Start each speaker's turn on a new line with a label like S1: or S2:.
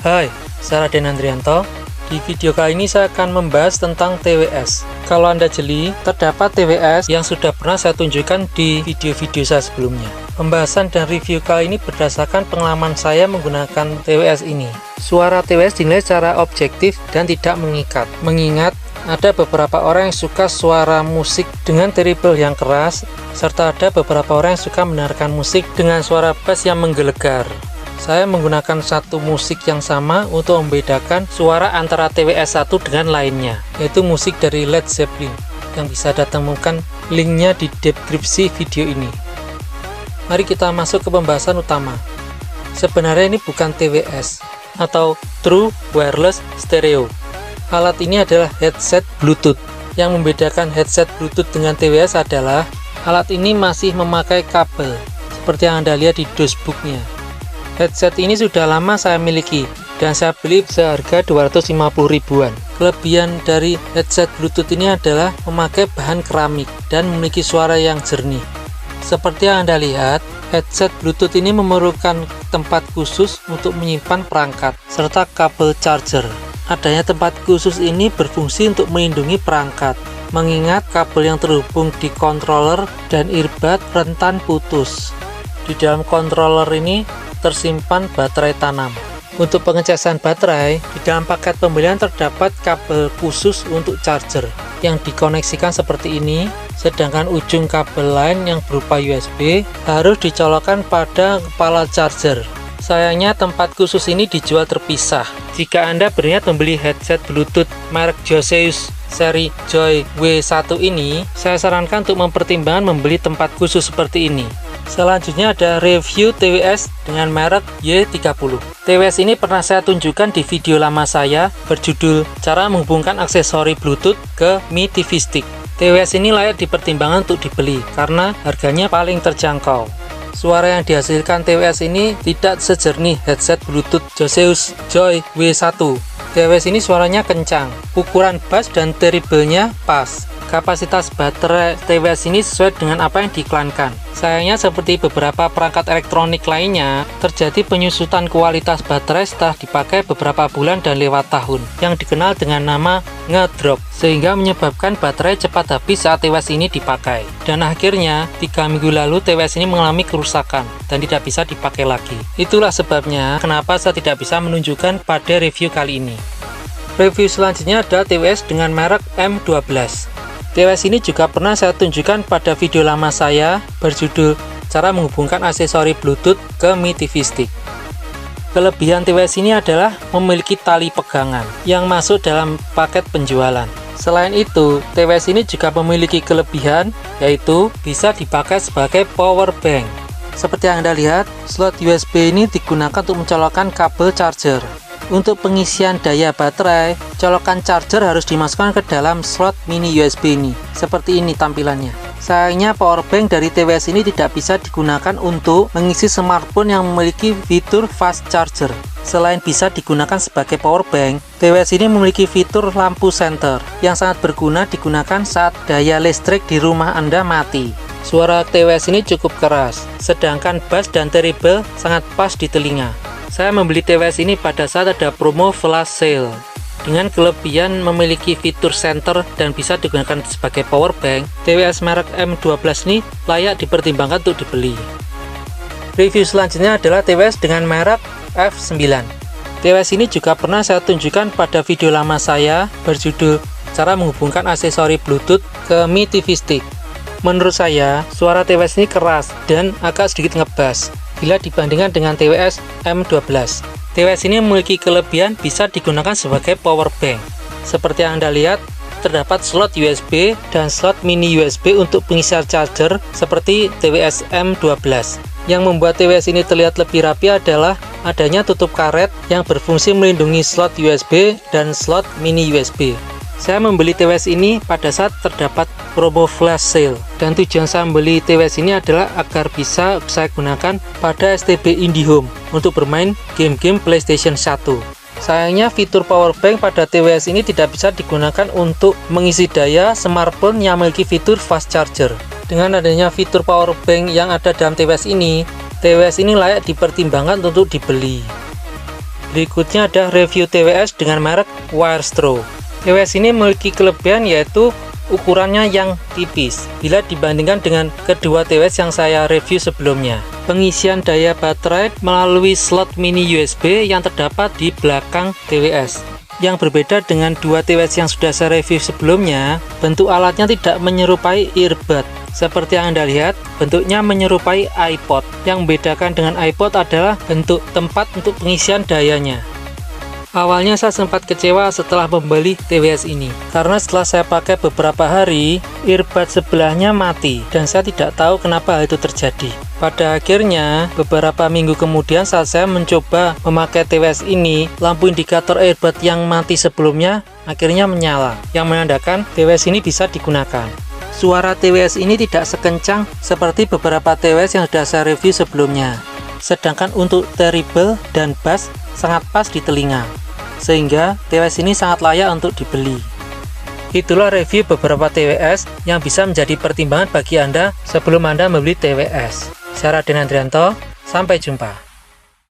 S1: Hai, saya Raden Andrianto. Di video kali ini saya akan membahas tentang TWS. Kalau Anda jeli, terdapat TWS yang sudah pernah saya tunjukkan di video-video saya sebelumnya. Pembahasan dan review kali ini berdasarkan pengalaman saya menggunakan TWS ini. Suara TWS dinilai secara objektif dan tidak mengikat, mengingat ada beberapa orang yang suka suara musik dengan treble yang keras, serta ada beberapa orang yang suka mendengarkan musik dengan suara bass yang menggelegar. Saya menggunakan satu musik yang sama untuk membedakan suara antara TWS satu dengan lainnya, yaitu musik dari Led Zeppelin, yang bisa Anda temukan linknya di deskripsi video ini. Mari kita masuk ke pembahasan utama. Sebenarnya ini bukan TWS atau True Wireless Stereo. Alat ini adalah headset Bluetooth. Yang membedakan headset Bluetooth dengan TWS adalah alat ini masih memakai kabel, seperti yang Anda lihat di dashboardnya. Headset ini sudah lama saya miliki dan saya beli seharga 250 ribuan. Kelebihan dari headset Bluetooth ini adalah memakai bahan keramik dan memiliki suara yang jernih. Seperti yang Anda lihat, headset Bluetooth ini memerlukan tempat khusus untuk menyimpan perangkat serta kabel charger. Adanya tempat khusus ini berfungsi untuk melindungi perangkat, mengingat kabel yang terhubung di controller dan earbud rentan putus. Di dalam controller ini tersimpan baterai tanam. Untuk pengecasan baterai, di dalam paket pembelian terdapat kabel khusus untuk charger yang dikoneksikan seperti ini, sedangkan ujung kabel lain yang berupa USB harus dicolokkan pada kepala charger. Sayangnya tempat khusus ini dijual terpisah. Jika Anda berniat membeli headset Bluetooth merek Joseus seri Joy W1 ini, saya sarankan untuk mempertimbangkan membeli tempat khusus seperti ini. Selanjutnya ada review TWS dengan merek Y30. TWS ini pernah saya tunjukkan di video lama saya berjudul cara menghubungkan aksesori Bluetooth ke Mi TV Stick. TWS ini layak dipertimbangkan untuk dibeli karena harganya paling terjangkau. Suara yang dihasilkan TWS ini tidak sejernih headset Bluetooth Joseus Joy W1. TWS ini suaranya kencang, ukuran bass dan treble-nya pas. Kapasitas baterai TWS ini sesuai dengan apa yang diiklankan. Sayangnya seperti beberapa perangkat elektronik lainnya, terjadi penyusutan kualitas baterai setelah dipakai beberapa bulan dan lewat tahun, yang dikenal dengan nama ngedrop, sehingga menyebabkan baterai cepat habis saat TWS ini dipakai. Dan akhirnya, 3 minggu lalu TWS ini mengalami kerusakan dan tidak bisa dipakai lagi. Itulah sebabnya kenapa saya tidak bisa menunjukkan pada review kali ini. Review selanjutnya adalah TWS dengan merek M12. TWS ini juga pernah saya tunjukkan pada video lama saya berjudul cara menghubungkan aksesori Bluetooth ke Mi TV Stick. Kelebihan TWS ini adalah memiliki tali pegangan yang masuk dalam paket penjualan. Selain itu, TWS ini juga memiliki kelebihan, yaitu bisa dipakai sebagai power bank. Seperti yang Anda lihat, slot USB ini digunakan untuk mencolokkan kabel charger. Untuk pengisian daya baterai, colokan charger harus dimasukkan ke dalam slot mini USB ini. Seperti ini tampilannya. Sayangnya powerbank dari TWS ini tidak bisa digunakan untuk mengisi smartphone yang memiliki fitur fast charger. Selain bisa digunakan sebagai powerbank, TWS ini memiliki fitur lampu senter yang sangat berguna digunakan saat daya listrik di rumah Anda mati. Suara TWS ini cukup keras, sedangkan bass dan treble sangat pas di telinga. Saya membeli TWS ini pada saat ada promo flash sale. Dengan kelebihan memiliki fitur center dan bisa digunakan sebagai power bank, TWS merek M12 ini layak dipertimbangkan untuk dibeli. Review selanjutnya adalah TWS dengan merek F9. TWS ini juga pernah saya tunjukkan pada video lama saya berjudul cara menghubungkan aksesori Bluetooth ke Mi TV Stick. Menurut saya, suara TWS ini keras dan agak sedikit ngebass bila dibandingkan dengan TWS M12. TWS ini memiliki kelebihan bisa digunakan sebagai power bank. Seperti yang Anda lihat, terdapat slot USB dan slot mini USB untuk pengisian charger seperti TWS M12. Yang membuat TWS ini terlihat lebih rapi adalah adanya tutup karet yang berfungsi melindungi slot USB dan slot mini USB. Saya membeli TWS ini pada saat terdapat promo flash sale, dan tujuan saya membeli TWS ini adalah agar bisa saya gunakan pada STB IndiHome untuk bermain game-game PlayStation 1. Sayangnya fitur powerbank pada TWS ini tidak bisa digunakan untuk mengisi daya smartphone yang memiliki fitur fast charger. Dengan adanya fitur powerbank yang ada dalam TWS ini layak dipertimbangkan untuk dibeli. Berikutnya ada review TWS dengan merek Wirestro. TWS ini memiliki kelebihan yaitu ukurannya yang tipis bila dibandingkan dengan kedua TWS yang saya review sebelumnya. Pengisian daya baterai melalui slot mini USB yang terdapat di belakang TWS. Yang berbeda dengan dua TWS yang sudah saya review sebelumnya, bentuk alatnya tidak menyerupai earbud. Seperti yang Anda lihat, bentuknya menyerupai iPod. Yang membedakan dengan iPod adalah bentuk tempat untuk pengisian dayanya. Awalnya saya sempat kecewa setelah membeli TWS ini, karena setelah saya pakai beberapa hari, earbud sebelahnya mati, dan saya tidak tahu kenapa hal itu terjadi. Pada akhirnya, beberapa minggu kemudian saat saya mencoba memakai TWS ini, lampu indikator earbud yang mati sebelumnya akhirnya menyala, yang menandakan TWS ini bisa digunakan. Suara TWS ini tidak sekencang seperti beberapa TWS yang sudah saya review sebelumnya. Sedangkan untuk treble dan bass sangat pas di telinga, sehingga TWS ini sangat layak untuk dibeli. Itulah review beberapa TWS yang bisa menjadi pertimbangan bagi Anda sebelum Anda membeli TWS. Saya Raden Andrianto, sampai jumpa.